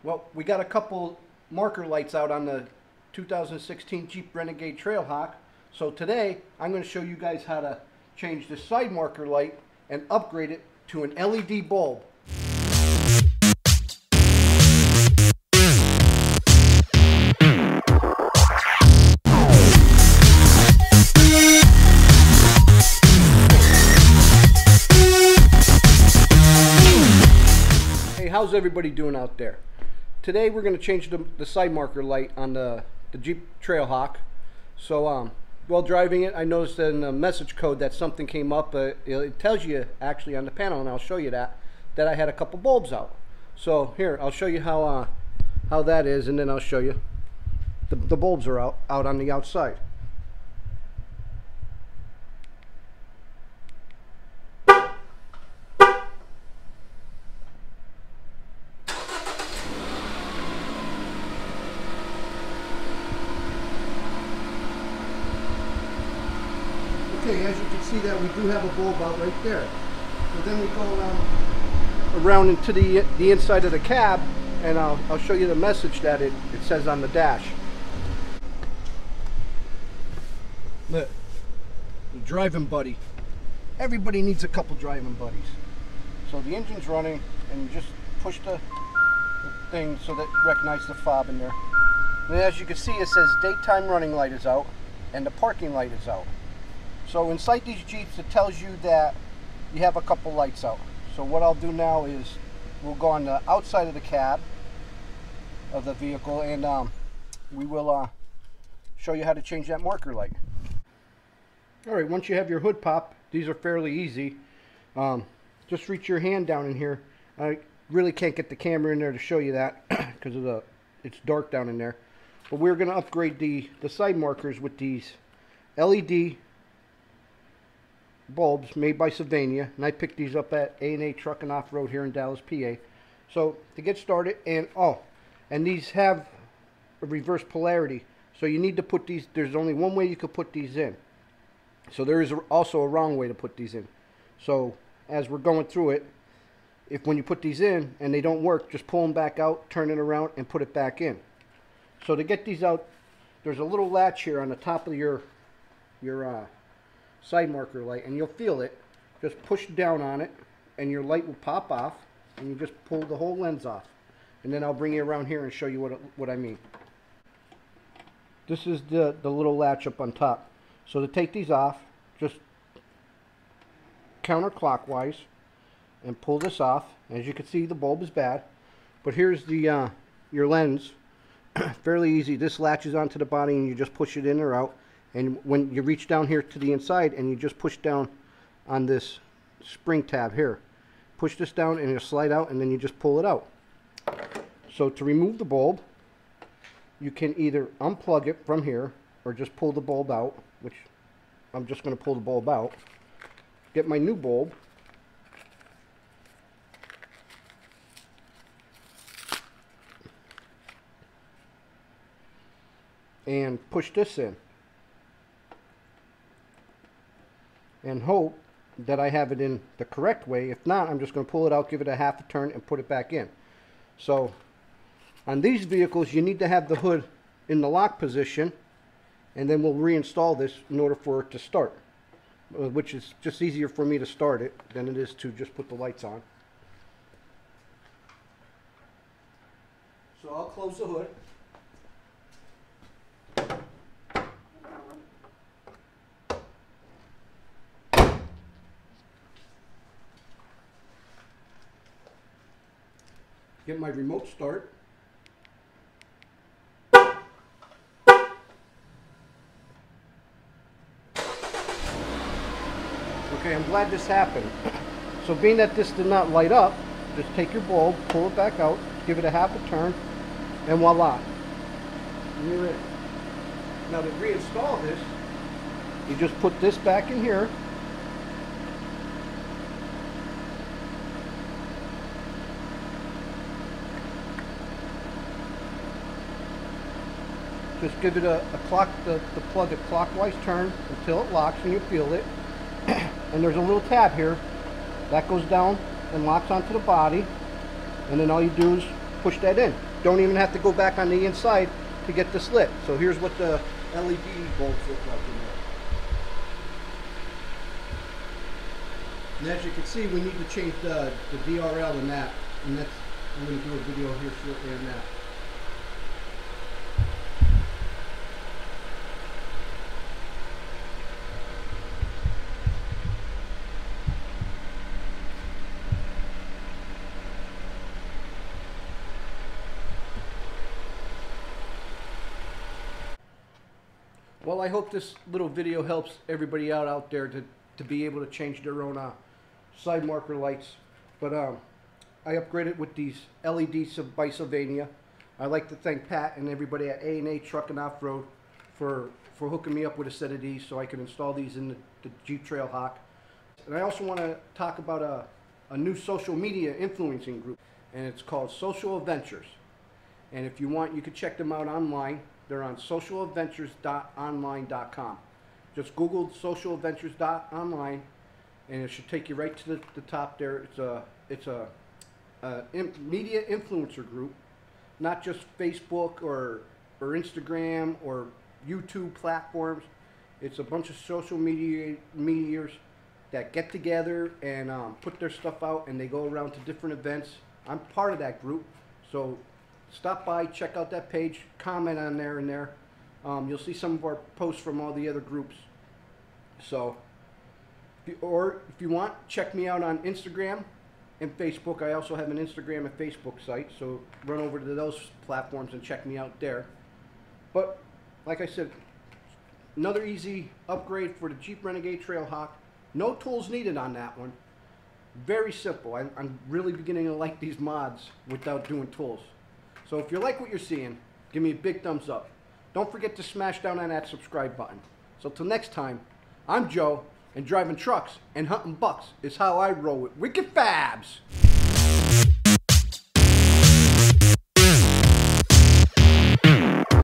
Well, we got a couple marker lights out on the 2016 Jeep Renegade Trailhawk. So today, I'm going to show you guys how to change the side marker light and upgrade it to an LED bulb. Hey, how's everybody doing out there? Today we're going to change the side marker light on the Jeep Trailhawk. So while driving it, I noticed in the message code that something came up. It tells you actually on the panel, and I'll show you that I had a couple bulbs out. So here, I'll show you how that is, and then I'll show you the bulbs are out on the outside. Okay, as you can see that we do have a bulb out right there. So then we go around into the inside of the cab, and I'll show you the message that it says on the dash. Look, driving buddy. Everybody needs a couple driving buddies. So the engine's running, and you just push the thing so that it recognizes the fob in there. And as you can see, it says daytime running light is out, and the parking light is out. So inside these Jeeps, it tells you that you have a couple lights out. So what I'll do now is we'll go on the outside of the cab of the vehicle, and we will show you how to change that marker light. Alright, once you have your hood pop, these are fairly easy. Just reach your hand down in here. I really can't get the camera in there to show you that because it's dark down in there. But we're going to upgrade the side markers with these LED bulbs made by Sylvania, and I picked these up at A&A Truck and Off-Road here in Dallas, PA. So to get started, and these have a reverse polarity, so you need to put these, there's only one way you could put these in. So there is also a wrong way to put these in. So as we're going through it, when you put these in and they don't work, just pull them back out, turn it around, and put it back in. So to get these out, there's a little latch here on the top of your side marker light, and you'll feel it. Just push down on it and your light will pop off, and you just pull the whole lens off, and then I'll bring you around here and show you what I mean. This is the little latch up on top. So to take these off, just counterclockwise and pull this off. As you can see, the bulb is bad, but here's the your lens. Fairly easy. This latches onto the body and you just push it in or out. And when you reach down here to the inside and you just push down on this spring tab here, push this down and it'll slide out, and then you just pull it out. So to remove the bulb, you can either unplug it from here or just pull the bulb out, which I'm just going to pull the bulb out. Get my new bulb. And push this in. And hope that I have it in the correct way. If not, I'm just going to pull it out, give it a half a turn, and put it back in. So on these vehicles, you need to have the hood in the lock position, and then we'll reinstall this in order for it to start, which is just easier for me to start it than it is to just put the lights on. So I'll close the hood. Get my remote start. Okay, I'm glad this happened. So being that this did not light up, just take your bulb, pull it back out, give it a half a turn, and voila. You're in. Now to reinstall this, you just put this back in here. Just give it the plug a clockwise turn until it locks and you feel it. And there's a little tab here that goes down and locks onto the body, and then all you do is push that in. Don't even have to go back on the inside to get this lit. So here's what the LED bulbs look like in there. And as you can see, we need to change the DRL in that, and that's, I'm going to do a video here shortly on that. Well, I hope this little video helps everybody out there to be able to change their own side marker lights. But I upgraded with these LEDs by Sylvania. I'd like to thank Pat and everybody at A&A Truck and Off-Road for hooking me up with a set of these so I can install these in the Jeep Trailhawk. And I also want to talk about a new social media influencing group, and it's called Social Adventures. And if you want, you can check them out online. They're on socialadventures.online.com. Just Google socialadventures.online and it should take you right to the top there. It's a media influencer group, not just Facebook or Instagram or YouTube platforms. It's a bunch of social medias that get together and put their stuff out, and they go around to different events. I'm part of that group, so stop by, check out that page, comment on there and there. You'll see some of our posts from all the other groups. So, or if you want, check me out on Instagram and Facebook. I also have an Instagram and Facebook site, so run over to those platforms and check me out there. But, like I said, another easy upgrade for the Jeep Renegade Trailhawk. No tools needed on that one. Very simple. I'm really beginning to like these mods without doing tools. So if you like what you're seeing, give me a big thumbs up. Don't forget to smash down on that subscribe button. So till next time, I'm Joe, and driving trucks and hunting bucks is how I roll with Wicked Fabs.